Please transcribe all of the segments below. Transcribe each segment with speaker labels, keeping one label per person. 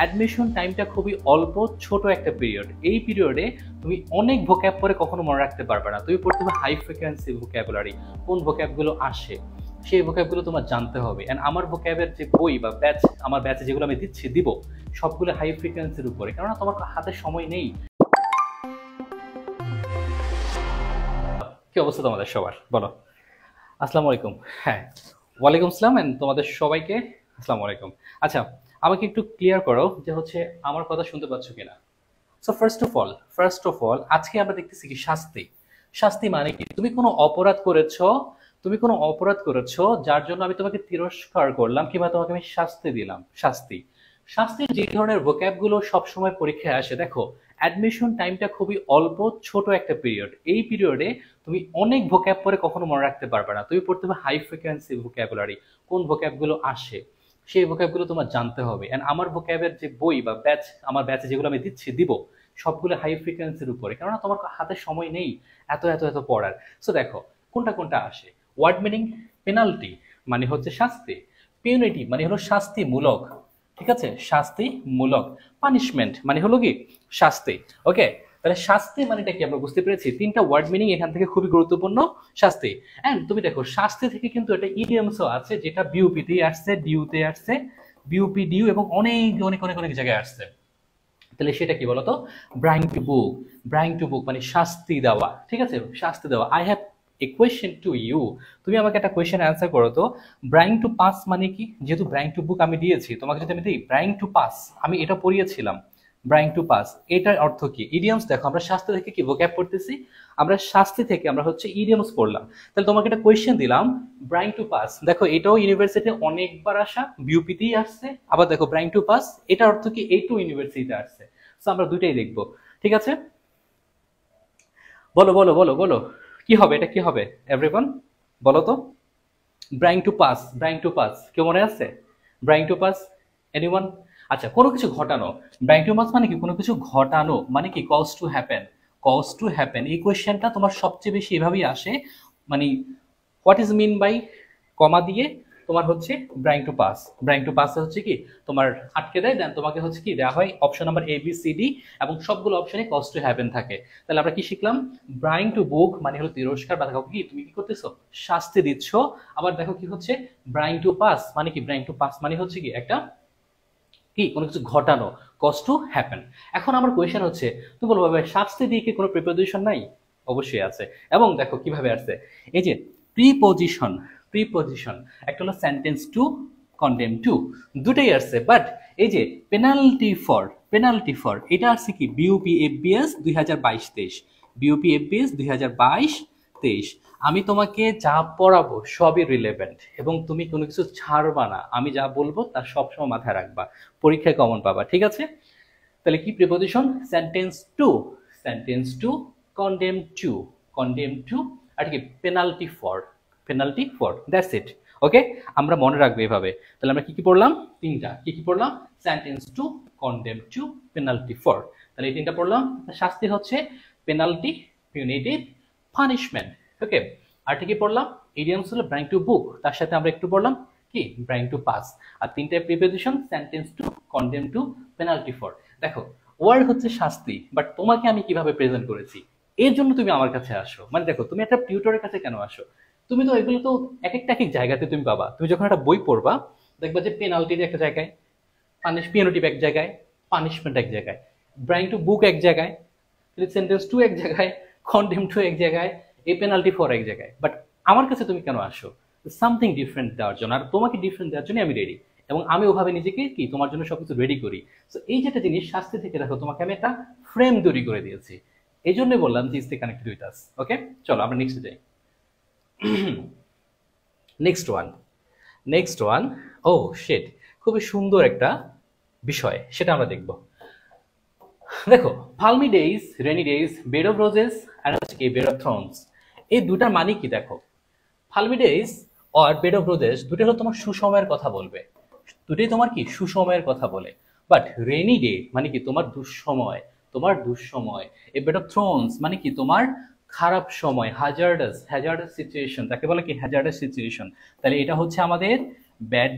Speaker 1: Admission টাইমটা খুবই অল্প, ছোট একটা পিরিয়ড। এই পিরিয়ডে তুমি অনেক ভোক্যাব পরে কখনো মনে রাখতে পারবে না। তুমি পড়তে হবে হাই ফ্রিকোয়েন্সি ভোক্যাবুলারি, কোন ভোক্যাবগুলো আসে সেই ভোক্যাবগুলো তোমার জানতে হবে। অ্যান্ড আমার ভোক্যাবের যে বই বা ব্যাচ, আমার ব্যাচে যেগুলো আমি দিব সবগুলো হাই ফ্রিকোয়েন্সির উপরে, কেননা তোমার হাতে সময় নেই। কি অবস্থা তোমাদের সবার, বলো। আসসালামু আলাইকুম। হ্যাঁ, ওয়ালাইকুম আসসালাম, এন্ড তোমাদের সবাইকে আসসালামু আলাইকুম। আচ্ছা, আমাকে একটু ক্লিয়ার করো যে হচ্ছে আমার কথা শুনতে পাচ্ছ কিনা। সো ফার্স্ট অফ অল আজকে আমরা দেখতেছি কি শাস্তি। শাস্তি মানে কি? তুমি কোনো অপরাধ করেছো যার জন্য আমি তোমাকে তিরস্কার করলাম কিংবা তোমাকে আমি শাস্তি দিলাম। শাস্তির যে ধরনের ভোক্যাব গুলো সবসময় পরীক্ষায় আসে, দেখো অ্যাডমিশন টাইমটা খুবই অল্প, ছোট একটা পিরিয়ড। এই পিরিয়ডে তুমি অনেক ভোক্যাব পরে কখনো মনে রাখতে পারবে না। তুমি পড়তে হবে হাই ফ্রিকোয়েন্সি ভোক্যাবুলারি, কোন ভোক্যাবগুলো আসে সেই ভোক্যাবগুলো তোমার জানতে হবে। এন্ড আমার ভোক্যাবের যে বই বা ব্যাচ, আমার ব্যাচে যেগুলো আমি দিব সবগুলো হাই ফ্রিকোয়েন্সির উপরে, কেননা তোমার হাতে সময় নেই এত এত এত পড়ার। সো দেখো কোনটা কোনটা আসে। ওয়ার্ড মিনিং: পেনাল্টি মানে হচ্ছে শাস্তি, পিউনিটি মানে হলো শাস্তিমূলক, ঠিক আছে, শাস্তিমূলক। পানিশমেন্ট মানে হলো কি শাস্তি। ওকে, তাহলে শাস্তি মানেটা কি আমরা বুঝতে পেরেছি। তিনটা ওয়ার্ড মিনিং এখান থেকে খুবই গুরুত্বপূর্ণ। শাস্তি, এন্ড তুমি দেখো শাস্তি থেকে কিন্তু একটা ইডিয়মসও আছে যেটা বিউপিতে আসছে, ডিউতে আসছে, বিউপি ডিউ এবং অনেক অনেক অনেক অনেক জায়গায় আসছে। তাহলে সেটা কি বলতো? ব্রাইং টু বুক মানে শাস্তি দেওয়া, ঠিক আছে, শাস্তি দেওয়া। I have a question to you, তুমি আমাকে একটা কোয়েশ্চেন অ্যান্সার করো তো। ব্রাইং টু পাস মানে কি? যেহেতু ব্রাইং টু বুক আমি দিয়েছি তোমাকে, যদি আমি দিই ব্রাইং টু পাস, আমি এটা পড়িয়েছিলাম ব্রাইং টু পাস, এটার অর্থ কি? ইডিয়মস। দেখো আমরা শাস্তি থেকে কি ভোক্যাব পড়তেছি, আমরা শাস্তি থেকে আমরা হচ্ছে ইডিয়মস পড়লাম। তাহলে তোমাকে একটা কোয়েশ্চেন দিলাম ব্রাইং টু পাস, দেখো এটাও ইউনিভার্সিটি অনেকবার আসা, বিউপিতেই আসছে। আবার দেখো ব্রাইং টু পাস, এটা অর্থ কি? এইটু ইউনিভার্সিটিতে আসছে। সো আমরা দুইটাই দেখবো, ঠিক আছে। বলো বলো বলো বলো, কি হবে এটা, কি হবে এভরিওয়ান, বলো তো। ব্রাইং টু পাস কেউ মনে আছে? Bring to pass, anyone? আচ্ছা, কোনো কিছু ঘটানো। ব্রাইং টু পাস মানে কি? কোনো কিছু ঘটানো মানে কি? Cause to happen. এই কোয়েশ্চেনটা তোমার সবচেয়ে বেশি এভাবেই আসে, মানে what is mean by comma দিয়ে তোমার হচ্ছে ব্রাইং টু পাস হচ্ছে কি তোমার আটকে দেয়, দেন তোমাকে হচ্ছে কি দেওয়া হয় option number A B C D, এবং সবগুলো অপশনে কজ টু হ্যাপেন থাকে। তাহলে আমরা কি শিখলাম? ব্রাইং টু বুক মানে হলো তিরস্কার, বা দেখো কি তুমি কি করতেছো, শাস্তি দিচ্ছ। আবার দেখো কি হচ্ছে ব্রাইং টু পাস মানে কি? ব্রাইং টু পাস মানে হচ্ছে কি একটা কি কোনো কিছু ঘটানো, কজ টু হ্যাপেন। এখন আমার কোয়েশ্চেন হচ্ছে, তুমি বলবো ভাই শাস্তি দিয়ে কি কোনো প্রিপোজিশন নাই? অবশ্যই আছে। এবং দেখো কিভাবে আসছে, এই যে প্রিপোজিশন একটা হলো সেন্টেন্স টু, কন্ডেম টু, দুটাই আসছে। বাট এই যে পেনাল্টি ফর এটা আসছে কি বিউপি এফবিএস 2022-23, বিউপি এফবিএস 2022-23। আমি তোমাকে যা পড়াবো সবই রিলেভেন্ট, এবং তুমি কোনো কিছু ছাড়বা না। আমি যা বলবো তা সবসময় মাথায় রাখবা, পরীক্ষায় কমন পাবা, ঠিক আছে। তাহলে কি preposition? Sentence to, condemn to, আর কি penalty for that's it. Okay, আমরা মনে রাখবো এভাবে। তাহলে আমরা কি কি পড়লাম? তিনটা কি পড়লাম? Sentence to, condemn to, penalty for. তাহলে এই তিনটা পড়লাম। শাস্তি হচ্ছে পেনাল্টি, পিউনিটিভ, পানিশমেন্ট। ওকে, আর কি পড়লাম? ইডিয়মস হলো ব্রাইং টু বুক, তার সাথে আমরা একটু পড়লাম কি ব্রাইং টু পাস। আর তিনটা preposition sentence to, condemn to, penalty for. দেখো ওয়ার্ড হচ্ছে শাস্তি, বাট তোমাকে আমি কিভাবে প্রেজেন্ট করেছি এর জন্য তুমি আমার কাছে আসো। মানে দেখো তুমি একটা টিউটরের কাছে কেন আসো? তুমি তো এগুলো তো এক একটা এক এক জায়গাতে তুমি পাবা। তুমি যখন একটা বই পড়বা দেখবা যে পেনাল্টির একটা জায়গায়, পিউনিটিভ এক জায়গায়, পানিশমেন্ট এক জায়গায়, ব্রাইং টু বুক এক জায়গায়, সেন্টেন্স টু এক জায়গায়, কন্ডেম টু এক জায়গায়, এই পেনাল্টি ফর এক জায়গায়। বাট আমার কাছে তুমি কেন আসো? সামথিং ডিফারেন্ট দেওয়ার জন্য। আর তোমাকে ডিফারেন্ট দেওয়ার জন্য আমি রেডি, এবং আমি ওভাবে নিজেকে কি তোমার জন্য সবকিছু রেডি করি। তো এই যেটা জিনিস শাস্তি থেকে দেখো তোমাকে আমি একটা ফ্রেম তৈরি করে দিয়েছি। এই জন্যই বললাম যে স্টে কানেক্টেড উইথ আস। ওকে, চলো আমরা নেক্সট যাই। নেক্সট ওয়ান ও শিট, খুবই সুন্দর একটা বিষয়, সেটা আমরা দেখব। দেখো palmy days, rainy days, bed of roses আর হচ্ছে কি বেড অফ থ্রোনস, এই দুটার মানে কি? দেখো পালমি ডেইজ আর বেড অফ রোজেস দুটো হলো তোমার সুসময়ের কথা বলবে, দুটোই তোমার কি সুসময়ের কথা বলে। বাট রেনি ডে মানে কি তোমার দুঃসময়। এ বেড অফ থ্রোনস মানে কি তোমার খারাপ সময়, হ্যাজার্ডাস সিচুয়েশন, তাকে বলে কি হ্যাজার্ডাস সিচুয়েশন। তাহলে এটা হচ্ছে আমাদের ব্যাড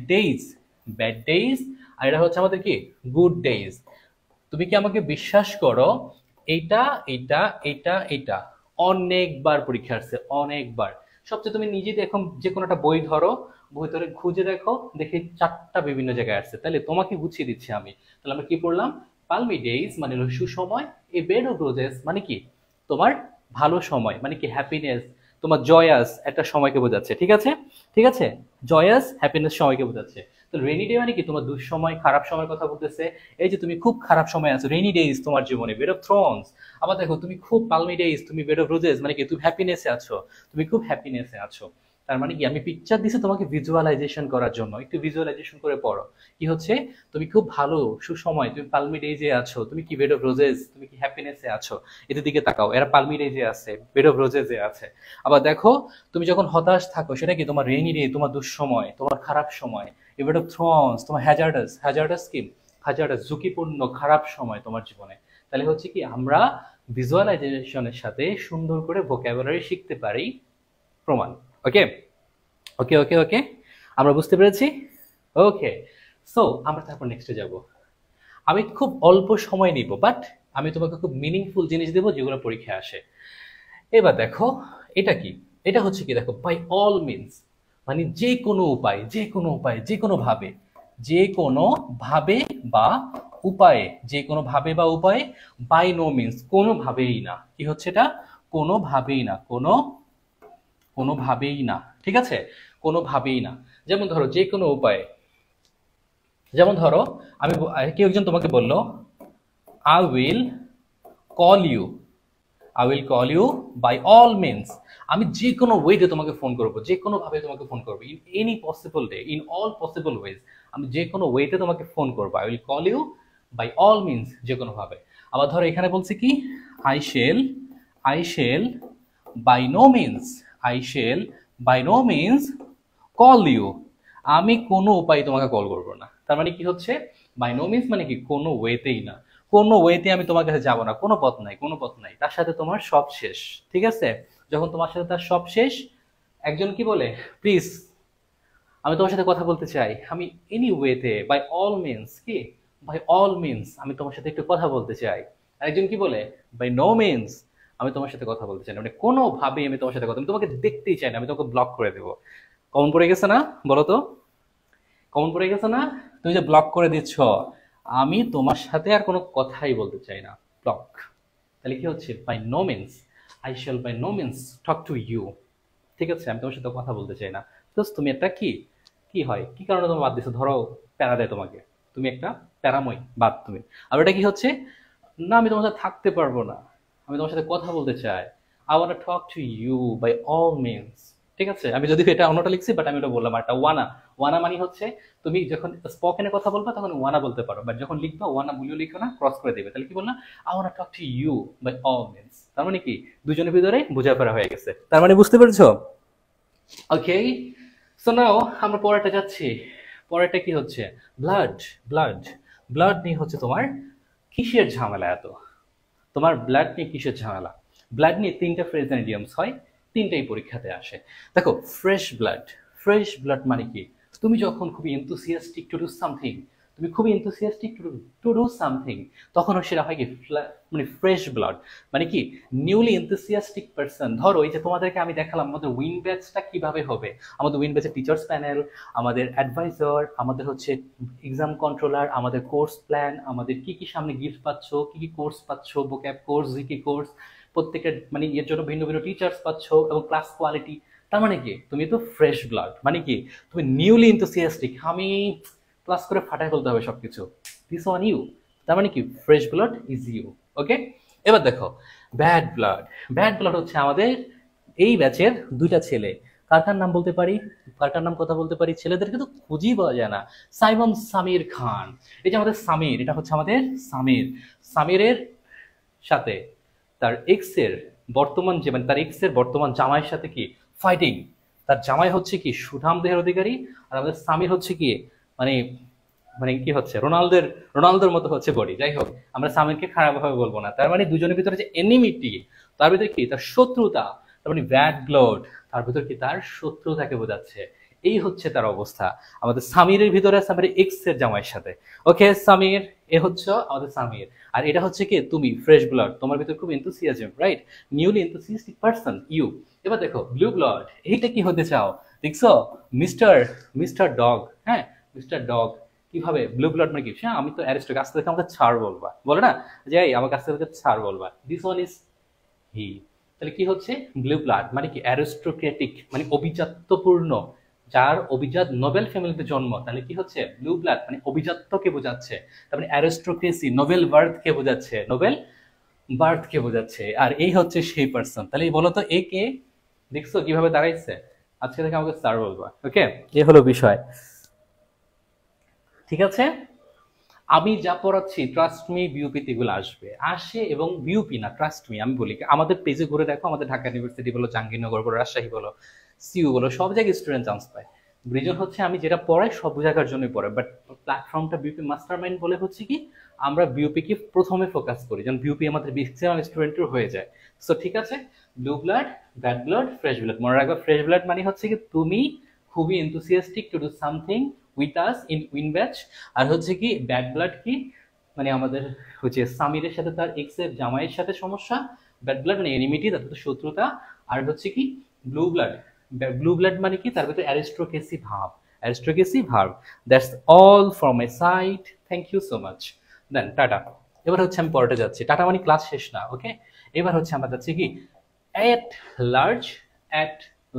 Speaker 1: ডেইজ, আর এটা হচ্ছে আমাদের কি গুড ডেজ। তুমি কি আমাকে বিশ্বাস করো, এইটা এইটা এইটা এইটা অনেকবার পরীক্ষা আসছে, অনেকবার। সবচেয়ে তুমি নিজে দেখো, যে কোনো একটা বই ধরো, বই ধরে খুঁজে দেখো, দেখি 4টা বিভিন্ন জায়গায় আসছে। তাহলে তোমাকে গুছিয়ে দিচ্ছি আমি। তাহলে আমরা কি পড়লাম? পালমি ডেজ মানে হলো সুসময়, এ বেড অফ রোজেস মানে কি তোমার ভালো সময়, মানে কি হ্যাপিনেস, তোমার জয়াস একটা সময়কে বোঝাচ্ছে। ঠিক আছে, ঠিক আছে, জয়াস হ্যাপিনেস সময়কে বোঝাচ্ছে। তো রেনি ডে মানে কি তোমার দুঃসময়, খারাপ সময়ের কথা বলতেছে। এই যে তুমি খুব খারাপ সময় আছো, রেনি ডেজ তোমার জীবনে, বেড অফ থ্রোনস। আবার দেখো তুমি খুব পালমি ডেজ, তুমি বেড অফ রোজেস মানে কি তুমি হ্যাপিনেসে আছো, তুমি খুব হ্যাপিনেসে আছো। তার মানে কি আমি পিকচার দিছি তোমাকে ভিজুয়ালাইজেশন করার জন্য, একটু ভিজুয়ালাইজেশন করে পড়ো। কি হচ্ছে, তুমি খুব ভালো সুসময়, তুমি পালমি ডেজে আছো, তুমি কি বেড অফ রোজেস, তুমি কি হ্যাপিনেসে আছো। এদের দিকে তাকাও, এরা পালমি ডেজে আছে, বেড অফ রোজেসে আছে। আবার দেখো তুমি যখন হতাশ থাকো, সেটা কি তোমার রেইনি ডে, তোমার দুঃসময়, তোমার খারাপ সময়। এ বেড অফ থ্রোনস তোমার হ্যাজার্ডাস, হ্যাজার্ডাস কি হ্যাজার্ডাস ঝুঁকিপূর্ণ খারাপ সময় তোমার জীবনে। তাহলে হচ্ছে কি আমরা ভিজুয়ালাইজেশনের সাথে সুন্দর করে ভোক্যাবুলারি শিখতে পারি। প্রমাণ। ওকে ওকে ওকে ওকে, আমরা বুঝতে পেরেছি। ওকে, সো আমরা তারপর নেক্সটে যাব। আমি খুব অল্প সময় নিব, বাট আমি তোমাকে খুব মিনিংফুল জিনিস দেবো যেগুলো পরীক্ষায় আসে। এবার দেখো এটা কি, এটা হচ্ছে কি দেখো, বাই অল মিনস মানে যে কোনো উপায়, যে কোনো উপায়, যে কোনো ভাবে, যে কোনো ভাবে বা উপায়ে, যে কোনো ভাবে বা উপায়ে, বাই নো মিনস কোনোভাবেই না। কি হচ্ছে এটা? কোনোভাবেই না, কোনোভাবেই না। ঠিক আছে, কোনোভাবেই না। যেমন ধরো যে কোনো উপায়ে, যেমন ধরো আমি কেউ একজন তোমাকে বললো I will call you, I will call you by all means. আমি যে কোনো ওয়েতে তোমাকে ফোন করবো, যে কোনো ভাবে তোমাকে ফোন করবো, in any possible day, in all possible ways, আমি যে কোনো ওয়েতে তোমাকে ফোন করবো। I will call you by all means, যে কোনো ভাবে। আবার ধরো এখানে বলছি কি I shall by no means, I shall by no means call you, আমি কোনো উপায় তোমাকে কল করবো না। তার মানে কি হচ্ছে, বাই নো মিনস মানে কি কোনো ওয়েতেই না, কোনো ওয়েতে আমি তোমার কাছে যাবো না, কোনো পথ নাই, কোনো পথ নাই, তার সাথে তোমার সব শেষ। ঠিক আছে, যখন তোমার সাথে তার সব শেষ, একজন কি বলে, প্লিজ আমি তোমার সাথে কথা বলতে চাই, আমি এনি ওয়েতে বাই অল মিনস, কি বাই অল মিনস আমি তোমার সাথে একটু কথা বলতে চাই। আরেকজন কি বলে, বাই নো মিনস আমি তোমার সাথে কথা বলতে চাই না, মানে কোনোভাবেই আমি তোমার সাথে কথা, আমি তোমাকে দেখতেই চাই না, আমি তোমাকে ব্লক করে দেবো। কমন পড়ে গেছে না, বলো তো? কমন পড়ে গেছে না? তুমি যে ব্লক করে দিচ্ছ, আমি তোমার সাথে আর কোনো কথাই বলতে চাই না, ব্লক। তাহলে কি হচ্ছে, by no means, I shall by no means talk to you. ঠিক আছে, আমি তোমার সাথে কথা বলতে চাই না। তো তুমি একটা কি কি হয়, কি কারণে তুমি বাদ দিছো, ধরো প্যারা দেয় তোমাকে, তুমি একটা প্যারাময় বাদ তুমি। আর ওটা কি হচ্ছে, না আমি তোমার সাথে থাকতে পারবো না, আমি তোমার সাথে কথা বলতে চাই, I want to talk to you by all means. ঠিক আছে, আমি যদি এটা অন্যটা লিখছি, বাট আমি ওটা বললাম। একটা ওয়ানা, ওয়ানা মানে হচ্ছে তুমি যখন স্পোকেনে কথা বলবা তখন ওয়ানা বলতে পারো, বাট যখন লিখবা ওয়ানা বলিও লিখো না, ক্রস করে দেবে। তাহলে কি বললাম, I want to talk to you by all means. তার মানে কি দুজনের ভিতরে বোঝাপড়া হয়ে গেছে। তার মানে বুঝতে পেরেছো? ওকে, সো নাও আমরা পরেরটা যাচ্ছি। পরেরটা কি হচ্ছে, ব্লাড। ব্লাড, ব্লাড নিয়ে হচ্ছে তোমার কিসের ঝামেলা এত, তোমার ব্লাড নিয়ে কিসের ঝামেলা? ব্লাড নিয়ে 3টা ফ্রেজ এন্ড ইডিয়মস হয়, 3টাই পরীক্ষাতে আসে। দেখো ফ্রেশ ব্লাড, ফ্রেশ ব্লাড মানে কি, তুমি যখন খুবই এনথুসিয়াস্টিক টু ডু সামথিং, তুমি খুবই এনথুসিয়াস্টিক টু ডু সামথিং, তখন সেটা হয় কি মানে ফ্রেশ ব্লাড, মানে কি নিউলি এনথুসিয়াস্টিক পারসন। ধরো এই যে তোমাদেরকে আমি দেখালাম আমাদের উইন ব্যাচটা কিভাবে হবে, আমাদের উইন ব্যাচের টিচার্স প্যানেল, আমাদের অ্যাডভাইজার, আমাদের হচ্ছে এক্সাম কন্ট্রোলার, আমাদের কোর্স প্ল্যান, আমাদের কি কি সামনে গিফট পাচ্ছ, কি কি কোর্স পাচ্ছ, ভোক্যাব কোর্স, জিকে কোর্স, প্রত্যেকের মানে এর জন্য ভিন্ন ভিন্ন টিচার্স পাচ্ছ, এবং ক্লাস কোয়ালিটি। তার মানে কি তুমি তো ফ্রেশ ব্লাড, মানে কি তুমি নিউলি এনথুসিয়াস্টিক, আমি ক্লাস করে ফাটাই ফেলতে হবে সবকিছু, দিস ওয়ান ইউ। তার মানে কি ফ্রেশ ব্লাড ইজ ইউ। ওকে, এবার দেখো ব্যাড ব্লাড। ব্যাড ব্লাড হচ্ছে আমাদের এই ব্যাচের 2টা ছেলে। কার কার নাম বলতে পারি, কার কার নাম কথা বলতে পারি? ছেলেদেরকে তো খুঁজেই পাওয়া যায় না। সাইমন সামির খান, এই যে আমাদের সামির, এটা হচ্ছে আমাদের সামির। সামিরের সাথে তার এক্স এর বর্তমান যে মানে তার এক্স এর বর্তমান জামাইয়ের সাথে কি ফাইটিং। তার জামাই হচ্ছে কি সুঠাম দেহের অধিকারী, আর আমাদের সামির হচ্ছে কি মানে মানে কি হচ্ছে রোনালদোর মতো হচ্ছে বডি। যাই হোক, আমরা সামিরকে খারাপভাবে বলবো না। তার মানে দুজনের ভিতরে যে এনিমিটি, তার ভিতরে কি তার শত্রুতা, তার মানে ব্যাড ব্লাড, তার ভিতর কি তার শত্রুতাকে বোঝাচ্ছে। এই হচ্ছে তার অবস্থা। আমাদের সামিরের ভিতরে আছে আমাদের এক্স এর জামাইয়ের সাথে। ওকে সামির, এ হচ্ছে আমাদের সামির, আর এটা হচ্ছে কি তুমি, ফ্রেশ ব্লাড, তোমার ভিতরে খুব enthusiasm, right, newly enthusiastic person you. এবার দেখো ব্লু ব্লাড, এইটা কি হতে চাও, দেখছো, মিস্টার মিস্টার ডগ, হ্যাঁ মিস্টার ডগ। কিভাবে ব্লু ব্লাড মানে কি, হ্যাঁ আমি তো অ্যারিস্টক, কাছ থেকে আমাকে ছাড় বলবা, বলে না যে এই আমার কাছ থেকে ছাড় বলবা, দিস ওয়ান ইজ হি। তাহলে কি হচ্ছে, ব্লু ব্লাড মানে কি অ্যারিস্টোক্রেটিক, মানে অভিজাত্যপূর্ণ, যার অভিজাত নোবেল ফ্যামিলিতে জন্ম, তাহলে কি হচ্ছে ব্লু ব্লাড মানে অভিজাত্যকে বোঝাচ্ছে, তারপরে অ্যারিস্টোক্রেসি নোবেল বার্থকে বোঝাচ্ছে, নোবেল বার্থকে বোঝাচ্ছে, আর এই হচ্ছে সেই পার্সন। তাহলে বলো তো এ কে, দেখছো কিভাবে দাঁড়াইছে, আজকে থেকে আমাকে স্যার বলবা, ওকে, এ হলো বিষয়, ঠিক আছে। আমি যা পড়াচ্ছি ট্রাস্ট মি বিউপিতে এগুলো আসবে, আসে, এবং বিউপি না, ট্রাস্ট মি, আমি বলি আমাদের পেজে ঘুরে দেখো, আমাদের ঢাকা ইউনিভার্সিটি বলো, জাহাঙ্গীরনগর বলো, রাজশাহী বলো, সিইউ বলো, সব জায়গায় স্টুডেন্ট চান্স পায়। রিজন হচ্ছে আমি যেটা পড়াই সব জায়গার জন্যই পড়াই, বাট প্ল্যাটফর্মটা বিউপি মাস্টার মাইন্ড বলে হচ্ছে কি আমরা বিউপি কে প্রথমে ফোকাস করি, যেন বিউপি আমাদের ম্যাক্সিমাম স্টুডেন্টের হয়ে যায়। সো ঠিক আছে, blue blood, bad blood, fresh blood, মনে রাখবে ফ্রেশ ব্লাড মানে হচ্ছে কি তুমি খুবই enthusiastic to do something with us in win batch, আর হচ্ছে কি ব্যাড ব্লাড কি মানে আমাদের হচ্ছে সামিরের সাথে তার এক্স এর জামাইয়ের সাথে সমস্যা, ব্যাড ব্লাড মানে এনিমিটি, তাদের তো শত্রুতা, আর হচ্ছে কি ব্লু ব্লাড, ব্লু ব্লাড মানে কি তার ভিতরে অ্যারিস্টোক্রেসি ভাব, অ্যারিস্টোক্রেসি ভাব। That's all from my side, thank you so much, then tata. এবার হচ্ছে আমি পরেটা যাচ্ছি, টাটা মানে ক্লাস শেষ না, ওকে। এবার হচ্ছে আমরা যাচ্ছি কি অ্যাট লার্জ, অ্যাট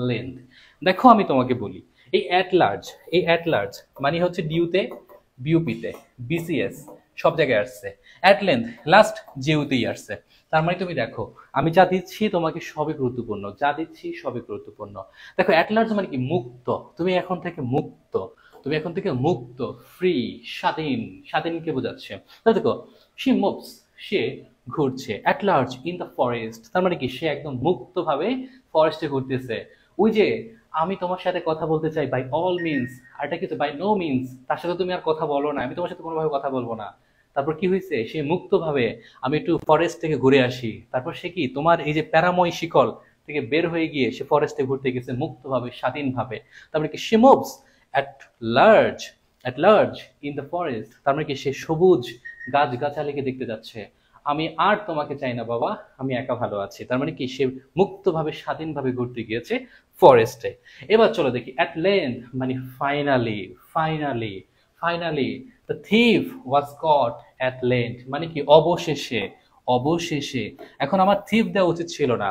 Speaker 1: লেন্থ। দেখো আমি তোমাকে বলি এই অ্যাট লার্জ, এই অ্যাট লার্জ মানে হচ্ছে ডিউতে, বিউপিতে, বিসিএস সব জায়গায় আসছে, অ্যাট লেন্থ লাস্ট জেউতেই আসছে। তার মানে তুমি দেখো আমি যা দিচ্ছি তোমাকে সবই গুরুত্বপূর্ণ, যা দিচ্ছি সবই গুরুত্বপূর্ণ। দেখো অ্যাট লার্জ মানে কি মুক্ত, তুমি এখন থেকে মুক্ত, তুমি এখন থেকে মুক্ত, ফ্রি, স্বাধীন, স্বাধীনকে বোঝাচ্ছে। তাহলে দেখো শি মুভস, সে ঘুরছে, at large in the forest, তার মানে কি সে একদম মুক্তভাবে ফরেস্টে ঘুরতেছে। ওই যে আমি তোমার সাথে কথা বলতে চাই বাই অল মিনস, আর এটা কিছু বাই নো মিনস, তার সাথে তুমি আর কথা বলো না, আমি তোমার সাথে কোনোভাবে কথা বলবো না। তারপর কি হয়েছে, সে মুক্তভাবে আমি একটু ফরেস্ট থেকে ঘুরে আসি, তারপর সে কি তোমার এই যে প্যারাময় শিকল থেকে বের হয়ে গিয়ে সে ফরেস্টে ঘুরতে গেছে মুক্তভাবে, স্বাধীনভাবে। তারপরে কি সে moves at large, at large in the forest, তার মানে কি সে সবুজ গাছ গাছালিকে দেখতে যাচ্ছে। আমি আর তোমাকে চাই না বাবা, আমি একা ভালো আছি, তার মানে কি সে মুক্তভাবে স্বাধীনভাবে ঘুরতে গিয়েছে ফরেস্টে। এবার চলো দেখি অ্যাট লেন্থ মানে finally, finally, finally the thief was caught at length মানে কি অবশেষে, অবশেষে। এখন আমার থিফ দেওয়া উচিত ছিল না,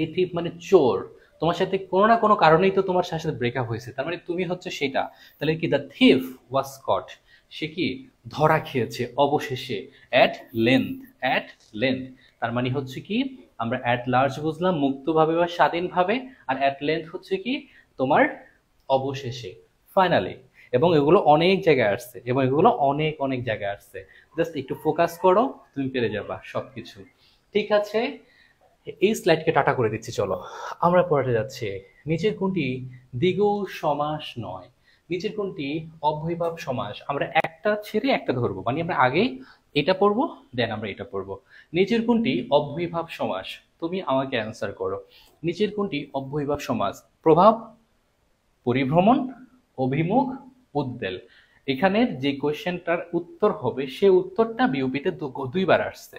Speaker 1: এই থিফ মানে চোর, তোমার সাথে কোনো না কোনো কারণেই তো তোমার সাথে ব্রেকআপ হয়েছে, তার মানে তুমি হচ্ছে সেটা। তাহলে কি দ্য থিফ ওয়াজ কট, সে কি ধরা খেয়েছে অবশেষে, অ্যাট লেন্থ, অ্যাট লেন্থ, তার মানে হচ্ছে কি আমরা অ্যাট লার্জ বুঝলাম মুক্তভাবে বা স্বাধীনভাবে, আর অ্যাট লেন্থ হচ্ছে কি তোমার অবশেষে, ফাইনালি। এবং এগুলো অনেক জায়গায় আসছে, এবং এগুলো অনেক অনেক জায়গায় আসছে, জাস্ট একটু ফোকাস করো তুমি পেরে যাবা সবকিছু, ঠিক আছে। এই স্লাইডকে টাটা করে দিচ্ছি, চলো আমরা পড়াতে যাচ্ছি। নিচের কোনটি দ্বিগু সমাস নয়, নিচের কোনটি অব্যয়ীভাব সমাস, আমরা একটা ছেড়ে একটা ধরবো, মানে আমরা আগে এটা পড়বো দেন আমরা এটা পড়বো। নিচের কোনটি অব্যয়ীভাব সমাস, তুমি আমাকে অ্যান্সার করো। নিচের কোনটি অব্যয়ীভাব সমাস, প্রভাব, পরিভ্রমণ, অভিমুখ, উদ্বেল। এখানের যে কোয়েশ্চেনটার উত্তর হবে সে উত্তরটা বিউপিতে দুইবার আসছে,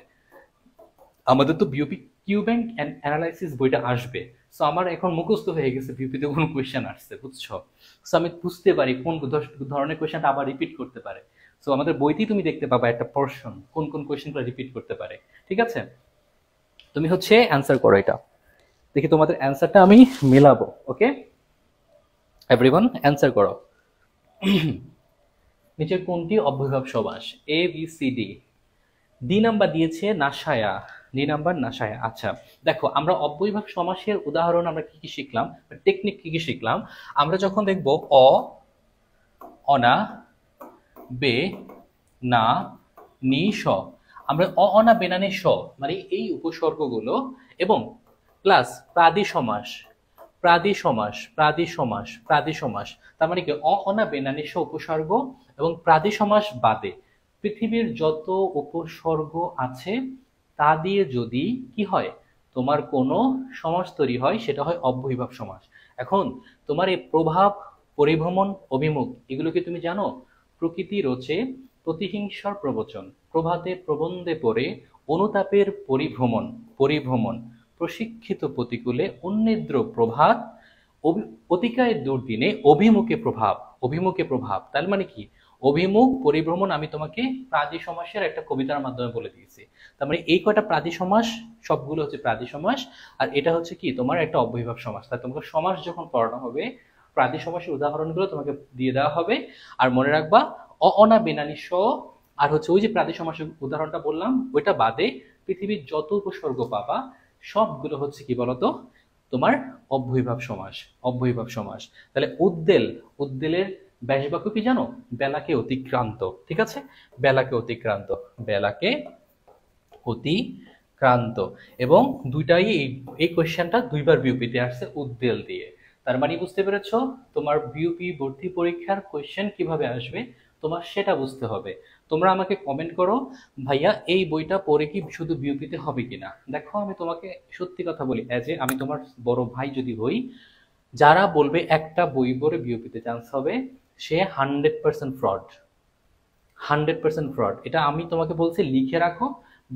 Speaker 1: আমাদের তো BUP Q bank and analysis বইটা আসবে, সো আমার এখন মুখস্থ হয়ে গেছে বিউপিতে কোন কোয়েশ্চেন আসছে, বুঝছো। সো আমি বুঝতে পারি কোন ধরনের কোয়েশ্চেনটা আবার রিপিট করতে পারে। সো আমাদের বইতেই তুমি দেখতে পাবা একটা পোরশন কোন কোন কোয়েশ্চেনগুলো রিপিট করতে পারে, ঠিক আছে। তুমি হচ্ছে অ্যান্সার করো এটা, দেখি তোমাদের অ্যান্সারটা আমি মেলাবো, ওকে। এভরিওয়ান অ্যান্সার করো। নিচের কোনটি অব্যয়ভাব সমাস, A B C D. D number দিয়েছে নাসায়া, ডি নাম্বার নাসায়া। আচ্ছা দেখো আমরা অব্যয়ভাব সমাসের উদাহরণ আমরা কি কি শিখলাম, টেকনিক কি কি শিখলাম। আমরা যখন দেখব অ, অনা, বে, না, নি, স, আমরা অ, অনা, বেনানে, স মানে এই উপসর্গগুলো, এবং প্লাস প্রাদি সমাস, প্রাদি সমাস, প্রাদি সমাস, প্রাদি সমাস, তার মানে কি অ, অনা, বেনানে, স উপসর্গ এবং প্রাদি সমাস বাদে পৃথিবীর যত উপসর্গ আছে তা দিয়ে যদি কি হয় তোমার কোনো সমাস তৈরি হয় সেটা হয় অব্যয়ীভাব সমাস। এখন তোমার এই প্রভাব, পরিভ্রমণ, অভিমুখ এগুলো কি তুমি জানো? প্রকৃতি রচে প্রতিহিংসার প্রবচন, প্রভাতে প্রবন্ধে পড়ে অনুতাপের পরিভ্রমণ, পরিভ্রমণ প্রশিক্ষিত প্রতিকূলে উন্নিদ্র প্রভাত, অতিকায় দুর্দিনে অভিমুখে প্রভাব, অভিমুখে প্রভাব। তার মানে কি? অভিমুখ, পরিভ্রমণ আমি তোমাকে প্রাদি সমাসের একটা কবিতার মাধ্যমে বলে দিয়েছি। তার মানে এই কয়টা প্রাদি সমাস, সবগুলো হচ্ছে প্রাদি সমাস, আর এটা হচ্ছে কি তোমার একটা অব্যয়ীভাব সমাস। তাই তোমাকে সমাস যখন পড়ানো হবে প্রাদি সমাসের উদাহরণগুলো তোমাকে দিয়ে দেওয়া হবে। আর মনে রাখবা অনা বেনানি স, আর হচ্ছে ওই যে প্রাদি সমাসের উদাহরণটা বললাম ওইটা বাদে পৃথিবীর যত উপসর্গ পাবা সবগুলো হচ্ছে কি বলতো তোমার অব্যয়ীভাব সমাস, অব্যয়ীভাব সমাস। তাহলে উদ্দেল, উদ্দেলের ব্যাসবাক্য কি জানো? বেলাকে অতিক্রান্ত। ঠিক আছে, বেলাকে অতিক্রান্ত, বেলাকে অতিক্রান্ত। এবং দুইটাই এই কোয়েশ্চেনটা দুইবার বিউপিতে আসছে উদ্দেল দিয়ে। তার মানে বুঝতে পেরেছো তোমার বিউপি ভর্তি পরীক্ষার কোয়েশ্চেন কিভাবে আসবে তোমার সেটা বুঝতে হবে। তোমরা আমাকে কমেন্ট করো ভাইয়া এই বইটা পড়ে কি শুধু বিউপিতে হবে কিনা। দেখো আমি তোমাকে সত্যি কথা বলি, এজ এ আমি তোমার বড় ভাই যদি হই, যারা বলবে একটা বই পড়ে বিউপিতে চান্স হবে সে 100% ফ্রড, 100% ফ্রড। এটা আমি তোমাকে বলছি লিখে রাখো,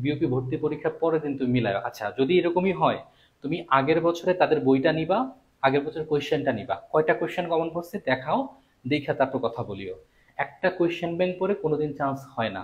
Speaker 1: বিউপি ভর্তি পরীক্ষার পরের দিন তুমি মিলাও। আচ্ছা যদি এরকমই হয় তুমি আগের বছরে তাদের বইটা নিবা, আগের বছরের কোয়েশ্চেনটা নিবা, কয়টা কোয়েশ্চেন কমন পড়ছে দেখাও, দেখে তারপর কথা বলিও। একটা কোয়েশ্চেন ব্যাংক পড়ে কোনোদিন চান্স হয় না।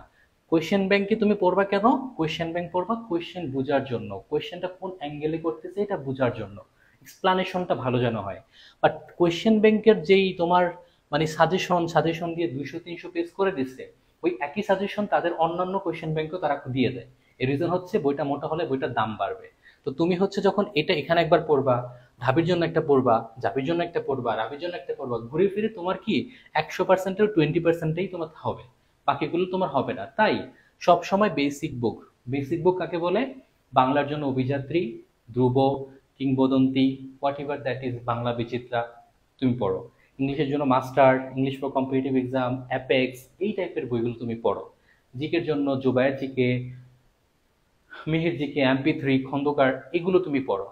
Speaker 1: কোয়েশ্চেন ব্যাংকে তুমি পড়বা কেন? কোয়েশ্চেন ব্যাংক পড়বা কোয়েশ্চেন বোঝার জন্য, কোয়েশ্চেনটা কোন অ্যাঙ্গেলে করতেছে এটা বোঝার জন্য, এক্সপ্লানেশনটা ভালো যেন হয়। বাট কোয়েশ্চেন ব্যাংকের যেই তোমার মানে সাজেশন, সাজেশন দিয়ে 200-300 পেজ করে দিচ্ছে, ওই একই সাজেশন তাদের অন্যান্য কোয়েশ্চেন ব্যাংকেও তারা দিয়ে দেয়। এর রিজন হচ্ছে বইটা মোটা হলে বইটার দাম বাড়বে। তো তুমি হচ্ছে যখন এটা এখানে একবার পড়বা, ঢাবির জন্য একটা পড়বা, জাবির জন্য একটা পড়বা, রাবির জন্য একটা পড়বা, ঘুরে ফিরে তোমার কি 100%-এর 20%-এই তোমার হবে, বাকিগুলো তোমার হবে না। তাই সব সময় বেসিক বুক, বেসিক বুক কাকে বলে? বাংলার জন্য Abhijatri, Dhruba, Kingbadanti, whatever that is, Bangla Bichitra তুমি পড়ো। ইংলিশের জন্য master, English for competitive exam, Apex, এই টাইপের বইগুলো তুমি পড়ো। জিকের জন্য Zubayer GK, Mihir GK, MP3, Khondokar, এগুলো তুমি পড়ো।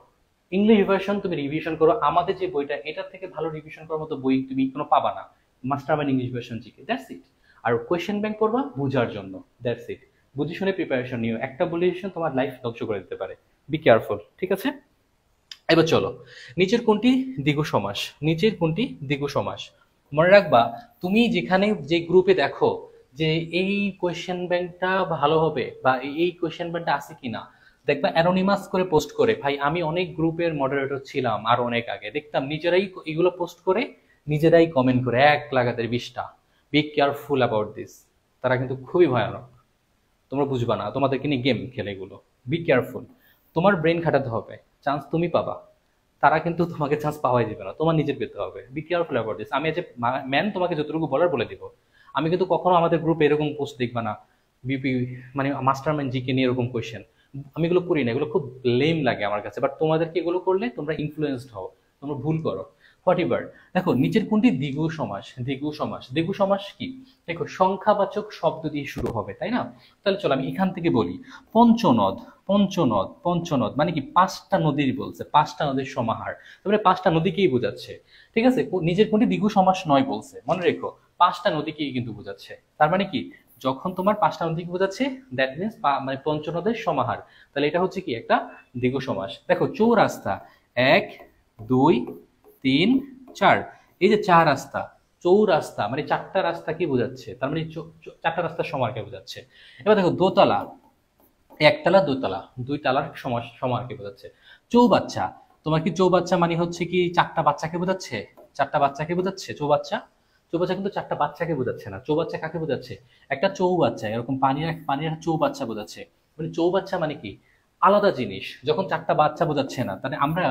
Speaker 1: ইংলিশ ভার্সন তুমি রিভিশন করো। আমাদের যে বইটা এটার থেকে ভালো রিভিশন করার মতো বই তুমি কোনো পাবা না, master mind English version GK, that's it. আর কোয়েশ্চেন ব্যাংক পড়বা বোঝার জন্য, দ্যাটস ইট। বুঝে শুনে প্রিপারেশন নিও, একটা বুলিশন তোমার লাইফ ধ্বংস করে দিতে পারে, বি কেয়ারফুল। ঠিক আছে, এবার চলো নিচের কোনটি দ্বিগু সমাস, নিচের কোনটি দ্বিগু সমাস। মনে রাখবা তুমি যেখানে যে গ্রুপে দেখো যে এই কোয়েশ্চেন ব্যাংকটা ভালো হবে বা এই কোয়েশ্চেন ব্যাংকটা আছে কিনা, দেখবা অ্যানোনিমাস করে পোস্ট করে। ভাই আমি অনেক গ্রুপের মডারেটর ছিলাম আর অনেক আগে, দেখতাম নিজেরাই এগুলো পোস্ট করে, নিজেরাই কমেন্ট করে 1 লাগাতার 20টা। বি কেয়ারফুল অ্যাবাউট দিস, তারা কিন্তু খুবই ভয়ানক, তোমরা বুঝবা না, তোমাদেরকে নিয়ে গেম খেলে এগুলো। বি কেয়ারফুল, তোমার ব্রেন খাটাতে হবে, চান্স তুমি পাবা, তারা কিন্তু তোমাকে চান্স পাওয়াই দিবে না, তোমার নিজের পেতে হবে। Be careful about this. আমি যে ম্যান তোমাকে যতটুকু বলার বলে দিব। আমি কিন্তু কখনো আমাদের গ্রুপে এরকম পোস্ট দেখবা না বিপি মানে মাস্টার মাইন্ড জিকে নিয়ে এরকম কোয়েশ্চেন, আমি এগুলো করি না, এগুলো খুব লেম লাগে আমার কাছে। বাট তোমাদেরকে এগুলো করলে তোমরা ইনফ্লুয়েন্সড হও, তোমরা ভুল করো। What ever. দেখো নিচের কোনটি দ্বিগু সমাস, দ্বিগু সমাস। দ্বিগু সমাস কি? দেখো সংখ্যাবাচক শব্দ দিয়ে শুরু হবে, তাই না? তাহলে চলো আমি এখান থেকে বলি। পঞ্চনদ, পঞ্চনদ, পঞ্চনদ মানে কি? 5টা নদীর বলছে, 5টা নদীর সমাহার, তারপরে 5টা নদীকেই বোঝাচ্ছে। ঠিক আছে, নিজের কোনটি দ্বিগু সমাস নয় বলছে, মনে রেখো 5টা নদীকেই কিন্তু বোঝাচ্ছে। তার মানে কি যখন তোমার 5টা নদীকে বোঝাচ্ছে দ্যাট মিনস মানে পঞ্চনদের সমাহার, তাহলে এটা হচ্ছে কি একটা দ্বিগু সমাস। দেখো চৌরাস্তা, 1 2 3 4, এই যে 4 রাস্তা, চৌরাস্তা মানে 4টা রাস্তা কি বোঝাচ্ছে, তার মানে 4টা রাস্তার সমাহারকে বোঝাচ্ছে। এবার দেখো দোতলা, একতলা দোতলা, 2 তালার সমাহারকে বোঝাচ্ছে। চৌবাচ্চা, তোমার কি চৌবাচ্চা মানে হচ্ছে কি 4টা বাচ্চাকে বোঝাচ্ছে? 4টা বাচ্চাকে বোঝাচ্ছে চৌবাচ্চা? চৌবাচ্চা কিন্তু 4টা বাচ্চাকে বোঝাচ্ছে না। চৌবাচ্চা কাকে বোঝাচ্ছে? একটা চৌবাচ্চা, এরকম পানির চৌবাচ্চা বোঝাচ্ছে। মানে চৌবাচ্চা মানে কি আলাদা জিনিস, যখন 4টা বাচ্চা বোঝাচ্ছে না। তাহলে আমরা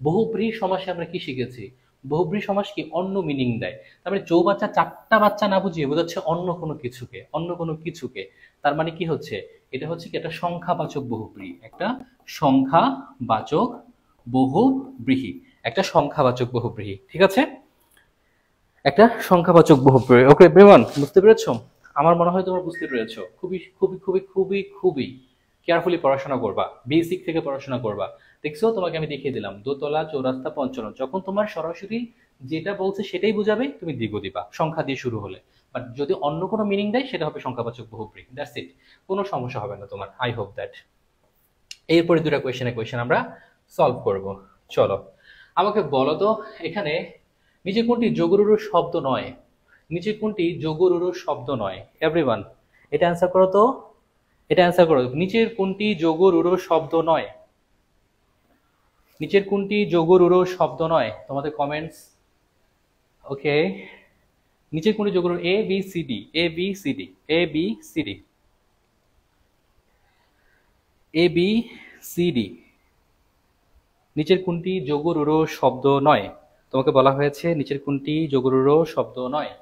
Speaker 1: বহুব্রীহি সমাসে আমরা কি শিখেছি? বহুব্রীহি সমাস কি অন্য মিনিং দেয়। তার মানে চৌবাচ্চা 4টা বাচ্চা না বুঝিয়ে বোঝাচ্ছে অন্য কোনো কিছুকে, অন্য কোনো কিছুকে। তার মানে কি হচ্ছে? এটা হচ্ছে কি একটা সংখ্যাবাচক বহুব্রীহি, একটা সংখ্যাবাচক বহুব্রীহি, একটা সংখ্যাবাচক বহুব্রীহি। ঠিক আছে, একটা সংখ্যাবাচক বহুব্রীহি। ওকে এভরিওয়ান, বুঝতে পেরেছো? আমার মনে হয় তোমরা বুঝতে পেরেছো। খুবই খুবই খুবই খুবই খুবই কেয়ারফুলি পড়াশোনা করবা, বেসিক থেকে পড়াশোনা করবা। দেখছো, তোমাকে আমি দেখিয়ে দিলাম দোতলা, চৌরাস্তা, পঞ্চরণ। যখন তোমার সরাসরি যেটা বলছে সেটাই বুঝাবে, তুমি দ্বিগু দিবা সংখ্যা দিয়ে শুরু হলে। বাট যদি অন্য কোনো মিনিং দেয় সেটা হবে সংখ্যাবাচক বহুব্রী। দ্যাটস ইট, কোনো সমস্যা হবে না তোমার। I hope that. এরপরে দুটা কোয়েশ্চেন আমরা সলভ করব। চলো, আমাকে বলো তো এখানে নিচে কোনটি যোগরুরু শব্দ নয়? নিচে কোনটি যোগরুরু শব্দ নয়? এভরিওয়ান এটা অ্যান্সার করো তো, এটা অ্যান্সার করো। নিচের কোনটি যোগরুরু শব্দ নয়? নিচের কোনটি যোগরুরু শব্দ নয়? তোমাদের কমেন্টস। ওকে, নিচের কোনটি যোগরুরু? এ বি সি ডি, এ বি সি ডি, এ বি সি ডি, এ বি সি ডি। নিচের কোনটি যোগরুরু শব্দ নয়? তোমাকে বলা হয়েছে নিচের কোনটি যোগরুরু শব্দ নয়?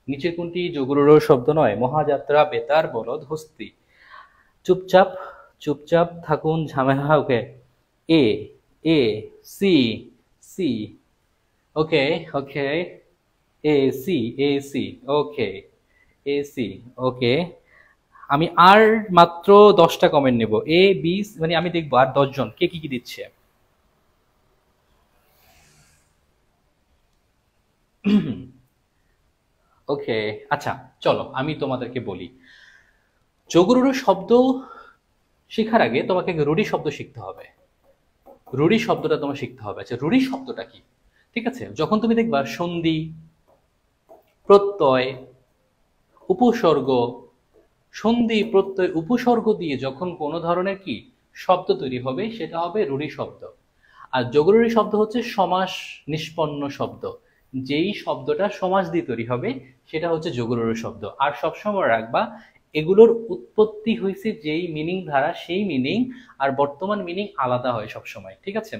Speaker 1: নিচের কোনটি যোগরুরু শব্দ নয়? মহাযাত্রা, বেতার, বলদ, হস্তি। চুপচাপ চুপচাপ থাকুন, ঝামেলা। Okay, A, A, C, C. Okay, okay, A C, A C. Okay, A C. Okay, আমি আর মাত্র 10টা কমেন্ট নেব। এ বি, মানে আমি দেখবো আর 10 জন কে কি কি দিচ্ছে। ওকে, আচ্ছা চলো আমি তোমাদেরকে বলি। যোগরুরু শব্দ শেখার আগে তোমাকে রুড়ি শব্দ শিখতে হবে। রুড়ি শব্দটা তোমার শিখতে হবে। আচ্ছা, রুড়ি শব্দটা কি? ঠিক আছে, যখন তুমি দেখবা সন্ধি, প্রত্যয়, উপসর্গ, সন্ধি, প্রত্যয়, উপসর্গ দিয়ে যখন কোনো ধরনের কি শব্দ তৈরি হবে সেটা হবে রুড়ি শব্দ। আর যোগরুড়ি শব্দ হচ্ছে সমাস নিষ্পন্ন শব্দ। যেই শব্দটা সমাস দিয়ে তৈরি হবে সেটা হচ্ছে যোগরুড়ি শব্দ। আর সবসময় রাখবা এগুলোর উৎপত্তি হয়েছে যেই মিনিং দ্বারা, সেই মিনিং আর বর্তমান মিনিং আলাদা হয় সবসময়। ঠিক আছে,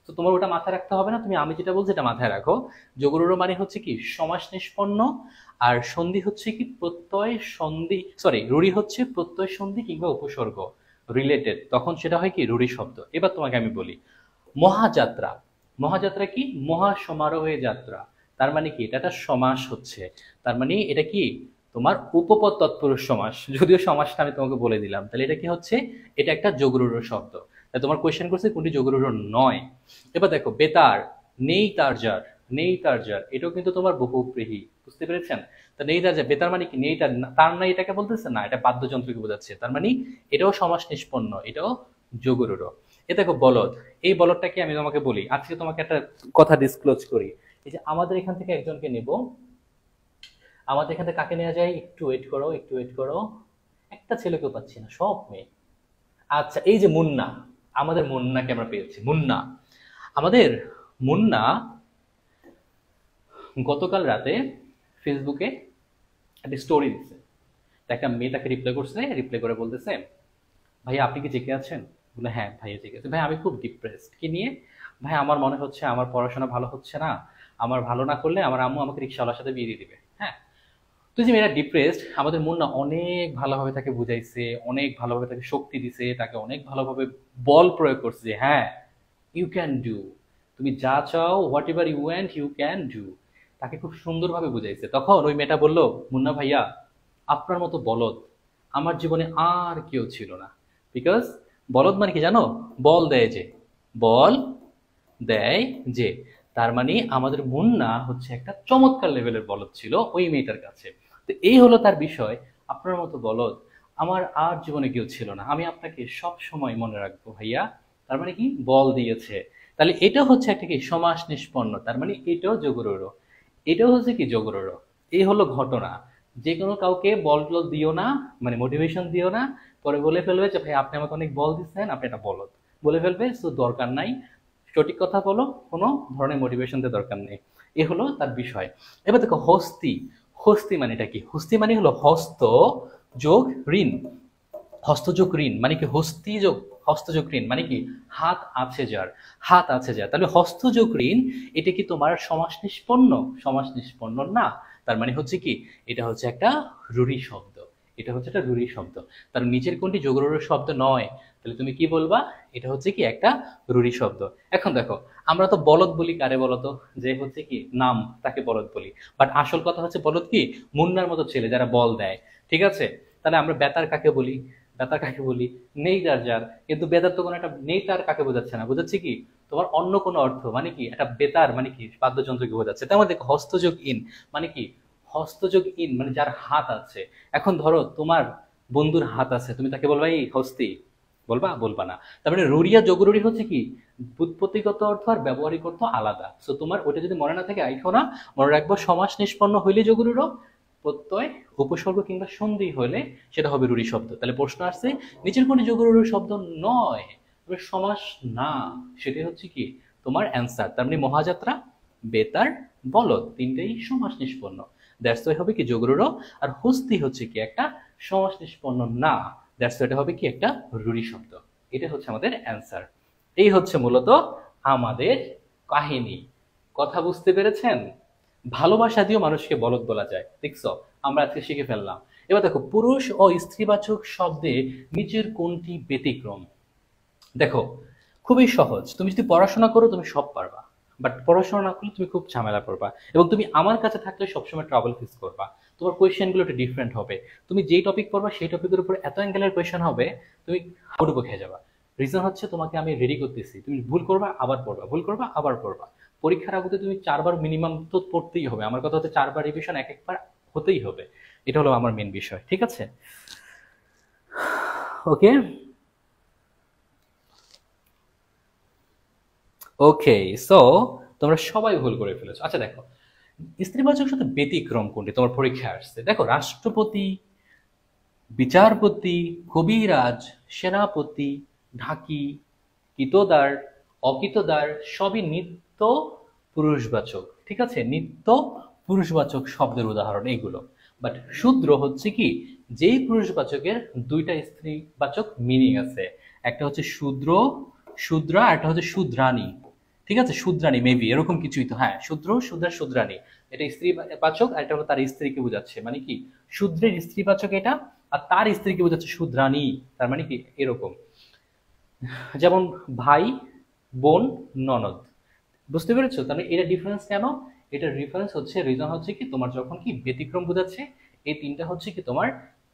Speaker 1: তো তোমার ওটা মাথায় রাখতে হবে না, তুমি আমি যেটা বলছি এটা মাথায় রাখো। যোগরুড় মানে হচ্ছে কি সমাস নিষ্পন্ন, আর সন্ধি হচ্ছে কি প্রত্যয় সন্ধি, সরি রুড়ি হচ্ছে প্রত্যয় সন্ধি কিংবা উপসর্গ রিলেটেড, তখন সেটা হয় কি রুড়ি শব্দ। এবার তোমাকে আমি বলি মহাযাত্রা। মহাযাত্রা কি? মহা সমারোহে যাত্রা। তার মানে কি এটা একটা সমাস হচ্ছে। তার মানে এটা কি তোমার উপপদ তৎপুরুষ সমাস। যদিও সমাসটা আমি তোমাকে বলে দিলাম, তাহলে এটা কি হচ্ছে? এটা একটা যোগরুড় শব্দ। তাই তোমার কোয়েশ্চেন করছে কোনটি যোগরুড় নয়। এবার দেখো বেতার, নেই তার যার, নেই তার যার, এটাও কিন্তু তোমার বহুব্রীহি। বুঝতে পেরেছেন? তা নেই তার যার, বেতার মানে কি নেই তার, তার নাই এটাকে বলতেছে না, এটা বাদ্যযন্ত্রকে বোঝাচ্ছে। তার মানে এটাও সমাস নিষ্পন্ন, এটাও যোগরুড়। এ দেখো বলদ, এই বলদটা কি আমি তোমাকে বলি, আজকে তোমাকে একটা কথা ডিসক্লোজ করি। এই যে আমাদের এখান থেকে একজনকে নেব, আমাদের এখান থেকে কাকে নেওয়া যায়? একটু ওয়েট করো, একটু ওয়েট করো। একটা ছেলেকেও পাচ্ছি না, সব মেয়ে। আচ্ছা, এই যে মুন্না, আমাদের মুন্নাকে আমরা পেয়েছি। মুন্না, আমাদের মুন্না গতকাল রাতে ফেসবুকে একটা স্টোরি দিচ্ছে। একটা মেয়ে তাকে রিপ্লাই করছে, রিপ্লাই করে বলতেছে ভাই আপনি কি জেগে আছেন? বলে হ্যাঁ ভাইয়া জেগে আছে। ভাই আমি খুব ডিপ্রেসড। কি নিয়ে? ভাই আমার মনে হচ্ছে আমার পড়াশোনা ভালো হচ্ছে না, আমার ভালো না করলে আমার আম্মু আমাকে রিক্সাওয়ালার সাথে বিয়ে দিয়ে দিবে। হ্যাঁ, তুই যে মেয়েরা ডিপ্রেসড, আমাদের মুন্না অনেক ভালোভাবে তাকে বুঝাইছে, অনেক ভালোভাবে তাকে শক্তি দিছে, তাকে অনেক ভালোভাবে বল প্রয়োগ করছে যে হ্যাঁ ইউ ক্যান ডু, তুমি যা চাও whatever you want you can do. তাকে খুব সুন্দরভাবে বুঝাইছে। তখন ওই মেয়েটা বলল মুন্না ভাইয়া আপনার মতো বলদ আমার জীবনে আর কেউ ছিল না। বিকজ বলদ মানে কি জানো? বল দেয় যে, বল দেয় যে। তার মানে আমাদের মুন্না হচ্ছে একটা চমৎকার লেভেলের বলদ ছিল ওই মেয়েটার কাছে। তো এই হলো তার বিষয়, আপনার মতো বলদ আমার আর জীবনে কেউ ছিল না, আমি আপনাকে সব সময় মনে রাখবো ভাইয়া। তার মানে কি বল দিয়েছে। তাহলে এটা হচ্ছে একটা কি সমাস নিষ্পন্ন, তার মানে এটাও যোগরুড়, এটাও হচ্ছে কি যোগরুড়। এই হলো ঘটনা। যে কোনো কাউকে বল টল দিও না, মানে মোটিভেশন দিও না, পরে বলে ফেলবে যে ভাই আপনি আমাকে অনেক বল দিচ্ছেন, আপনি এটা বলদ বলে ফেলবে। সো দরকার নাই, সঠিক কথা বলো, কোনো ধরনের মোটিভেশন দিয়ে দরকার নেই। এ হলো তার বিষয়। এবার দেখো হস্তি। হস্তি মানে এটা কি? হস্তি মানে হলো হস্ত যোগ ঋণ। হস্ত যোগ ঋণ মানে কি? হস্তি যোগ হস্ত যোগ ঋণ মানে কি? হাত আছে যার, হাত আছে যার। তাহলে হস্ত যোগ ঋণ এটা কি তোমার সমাস নিষ্পন্ন? সমাস নিষ্পন্ন না। তার মানে হচ্ছে কি এটা হচ্ছে একটা রূঢ়ি শব্দ, এটা হচ্ছে একটা রূঢ়ি শব্দ। তার নিচের কোনটি যোগরূঢ় শব্দ নয়? তাহলে তুমি কি বলবা? এটা হচ্ছে কি একটা রূঢ়ি শব্দ। এখন দেখো আমরা তো বলদ বলি কারে বলতো? যে হচ্ছে কি নাম তাকে বলদ বলি। বাট আসল কথা হচ্ছে বলদ কি মুন্নার মতো ছেলে যারা বল দেয়। ঠিক আছে, তাহলে আমরা বেতার কাকে বলি? বেতার কাকে বলি? নেই যার যার। কিন্তু বেতার তো কোনো একটা নেই তার কাকে বোঝাচ্ছে না, বোঝাচ্ছে কি তোমার অন্য কোনো অর্থ, মানে কি একটা বেতার মানে কি বাদ্যযন্ত্রকে বোঝাচ্ছে। তেমন দেখো হস্তযোগ ইন মানে কি, হস্তযোগ ইন মানে যার হাত আছে। এখন ধরো তোমার বন্ধুর হাত আছে, তুমি তাকে বলবা এই হস্তি, বলবা? বলবা না। তার মানে রুড়ি আর যোগরুড়ি হচ্ছে কি ব্যুৎপত্তিগত অর্থ আর ব্যবহারিক অর্থ আলাদা। সো তোমার ওটা যদি মনে না থাকে আইখো না, মনে রাখবো সমাস নিষ্পন্ন হইলে যোগরুড়, প্রত্যয় উপসর্গ কিংবা সন্ধি হলে সেটা হবে রুড়ি শব্দ। তাহলে প্রশ্ন আসছে নিচের কোন যোগরুড় শব্দ নয়, তবে সমাস না, সেটি হচ্ছে কি তোমার অ্যান্সার। তার মানে মহাযাত্রা, বেতার, বলদ তিনটেই সমাস নিষ্পন্ন। দ্যাটস ওয়াই হবে কি যোগরুড়। আর হস্তি হচ্ছে কি একটা সমাস নিষ্পন্ন না, দ্যাটস ওয়াই এটা হবে কি একটা রুড়ি শব্দ। এটা হচ্ছে আমাদের অ্যান্সার। এই হচ্ছে মূলত আমাদের কাহিনী। কথা বুঝতে পেরেছেন? ভালোবাসা দিয়েও মানুষকে বলদ বলা যায়, দেখছো? আমরা আজকে শিখে ফেললাম। এবার দেখো পুরুষ ও স্ত্রীবাচক শব্দে নিচের কোনটি ব্যতিক্রম? দেখো খুবই সহজ, তুমি যদি পড়াশোনা করো তুমি সব পারবা, বাট পড়াশোনা না করলে তুমি খুব ঝামেলা করবা, এবং তুমি আমার কাছে থাকলে সবসময় ট্রাবল ফেস করবা। তোমার কোয়েশ্চেনগুলো একটু ডিফারেন্ট হবে। তুমি যেই টপিক পড়বা সেই টপিকের উপর এত অ্যাঙ্গেলের কোয়েশ্চেন হবে, তুমি হাবুডুবু খেয়ে যাবা। রিজন হচ্ছে তোমাকে আমি রেডি করতেছি, তুমি ভুল করবা আবার পড়বা, ভুল করবা আবার পড়বা। পরীক্ষার আগে তুমি 4 বার মিনিমাম তো পড়তেই হবে। আমার কথা হচ্ছে 4 বার রিভিশন এক একবার হতেই হবে। এটা হলো আমার মেন বিষয়, ঠিক আছে? ওকে ওকে, সো তোমরা সবাই ভুল করে ফেলেছো। আচ্ছা দেখো স্ত্রীবাচক সাথে ব্যতিক্রম কোনটি তোমার পরীক্ষায় আসছে? দেখো রাষ্ট্রপতি, বিচারপতি, কবিরাজ, সেনাপতি, ঢাকি, কিতদার, অকিতদার সবই নিত্য পুরুষবাচক, ঠিক আছে? নিত্য পুরুষবাচক শব্দের উদাহরণ এগুলো। বাট শূদ্র হচ্ছে কি যেই পুরুষবাচকের দুইটা স্ত্রীবাচক মিনিং আছে। একটা হচ্ছে শূদ্র, শূদ্রা, আর একটা হচ্ছে শূদ্রাণী, ঠিক আছে? শূদ্রাণী মেবি এরকম কিছুই তো। হ্যাঁ, শূদ্র, শূদ্রা, শূদ্রাণী এটা স্ত্রীবাচক, আর এটা হলো তার স্ত্রীকে বোঝাচ্ছে, মানে কি শূদ্রের স্ত্রীবাচক এটা, আর তার স্ত্রীকে বোঝাচ্ছে শূদ্রাণী। তার মানে কি এরকম, যেমন ভাই, বোন, ননদ। বুঝতে পেরেছো? তাহলে এটা ডিফারেন্স কেন? এটার রিফারেন্স হচ্ছে, রিজন হচ্ছে কি তোমার যখন কি ব্যতিক্রম বোঝাচ্ছে, এই তিনটা হচ্ছে কি তোমার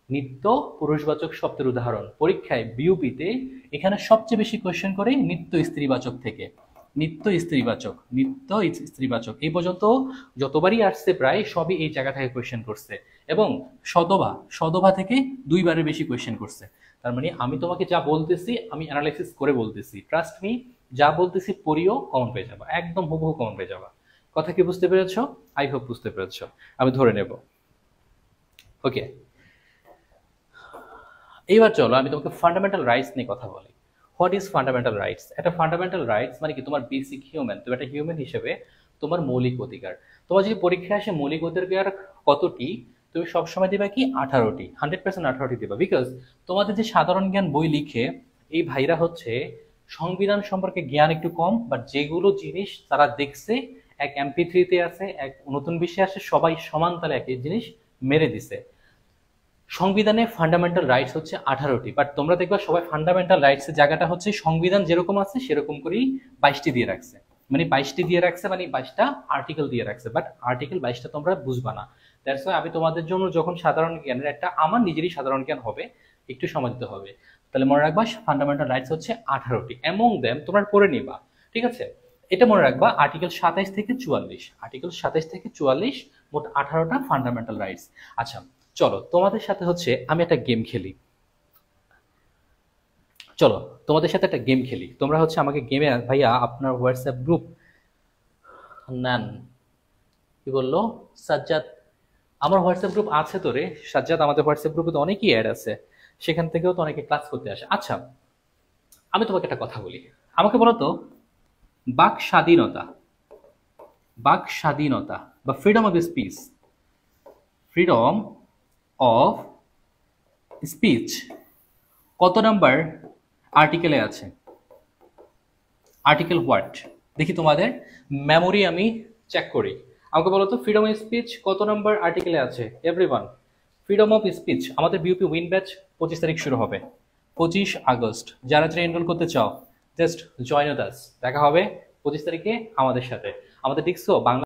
Speaker 1: নিত্য পুরুষবাচক শব্দের উদাহরণ। পরীক্ষায় বিউপিতে এখানে সবচেয়ে বেশি কোয়েশ্চেন করে নিত্য স্ত্রীবাচক থেকে। নিত্য স্ত্রীবাচক, নিত্য স্ত্রীবাচক এই পর্যন্ত যতবারই আসছে প্রায় সবই এই জায়গা থেকে কোয়েশ্চেন করছে, এবং সদবা, সদবা থেকে 2 বারের বেশি কোয়েশ্চেন করছে। তার মানে আমি তোমাকে যা বলতেছি আমি অ্যানালাইসিস করে বলতেছি, ট্রাস্ট মি, যা বলতেছি পড়িও কমন পেয়ে যাবা, একদম হুবহু কমন পেয়ে যাবা। কথা কি বুঝতে পেরেছো? আই হোপ বুঝতে পেরেছো, আমি ধরে নেব। ওকে, এইবার চলো আমি তোমাকে ফান্ডামেন্টাল রাইটস নিয়ে কথা বলি। What is fundamental rights? একটা ফান্ডামেন্টাল রাইটস মানে কি তোমার বেসিক হিউম্যান, তুমি একটা হিউম্যান হিসেবে তোমার মৌলিক অধিকার। তোমার যদি পরীক্ষায় আসে মৌলিক অধিকার কতটি, তুমি সবসময় দিবা কি 18টি, 100% 18টি দিবা। বিকজ তোমাদের যে সাধারণ জ্ঞান বই লিখে এই ভাইরা হচ্ছে সংবিধান সম্পর্কে জ্ঞান একটু কম, বাট যেগুলো জিনিস তারা দেখছে এক MP3-তে আছে, এক নতুন বিষয় আসে, সবাই সমান তালে একই জিনিস মেরে দিছে। সংবিধানে ফান্ডামেন্টাল রাইটস হচ্ছে 18টি, বাট তোমরা দেখবা সবাই ফান্ডামেন্টাল রাইটস এর জায়গাটা হচ্ছে সংবিধান যেরকম আছে সেরকম করেই 22টি দিয়ে রাখছে। মানে 22টি দিয়ে রাখছে মানে 22টা আর্টিকেল দিয়ে রাখছে, বাট আর্টিকেল 22টা তোমরা বুঝবা না। দ্যাটস ওয়াই আমি তোমাদের জন্য যখন সাধারণ জ্ঞানের একটা আমার নিজেরই সাধারণ জ্ঞান হবে, একটু সময় দিতে হবে। তাহলে মনে রাখবা ফান্ডামেন্টাল রাইটস হচ্ছে 18টি, এমং দেম তোমরা পড়ে নিবা, ঠিক আছে? এটা মনে রাখবা আর্টিকেল 27 থেকে 44, আর্টিকেল 27 থেকে 44 মোট 18টা ফান্ডামেন্টাল রাইটস। আচ্ছা চলো তোমাদের সাথে হচ্ছে আমি একটা গেম খেলি। চলো তোমাদের সাথে একটা গেম খেলি, তোমরা হচ্ছে আমাকে গেমে, ভাইয়া আপনার হোয়াটসঅ্যাপ গ্রুপ নেন। কি বললো সাজ্জাদ? আমার হোয়াটসঅ্যাপ গ্রুপ আছে তো রে সাজ্জাদ, আমাদের হোয়াটসঅ্যাপ গ্রুপে তো অনেকেই অ্যাড আছে, সেখান থেকেও তো অনেকে ক্লাস করতে আসে। আচ্ছা আমি তোমাকে একটা কথা বলি, আমাকে বলো তো বাক স্বাধীনতা, বাক স্বাধীনতা বা freedom of speech, freedom of speech কত নাম্বার আর্টিকেলে আছে? Article what? দেখি তোমাদের মেমোরি আমি চেক করি। আমাকে বলো তো ফ্রিডম অফ স্পিচ কত নাম্বার আর্টিকেলে আছে? এভরিওয়ান, ফ্রিডম অফ স্পিচ আমাদের বিউপি উইন ব্যাচ 25 তারিখ শুরু হবে, 25 আগস্ট। যারা যারা এনরোল করতে চাও জাস্ট জয়েন আস, দেখা হবে 25 তারিখে আমাদের সাথে। আমাদের দেখছো বাংলা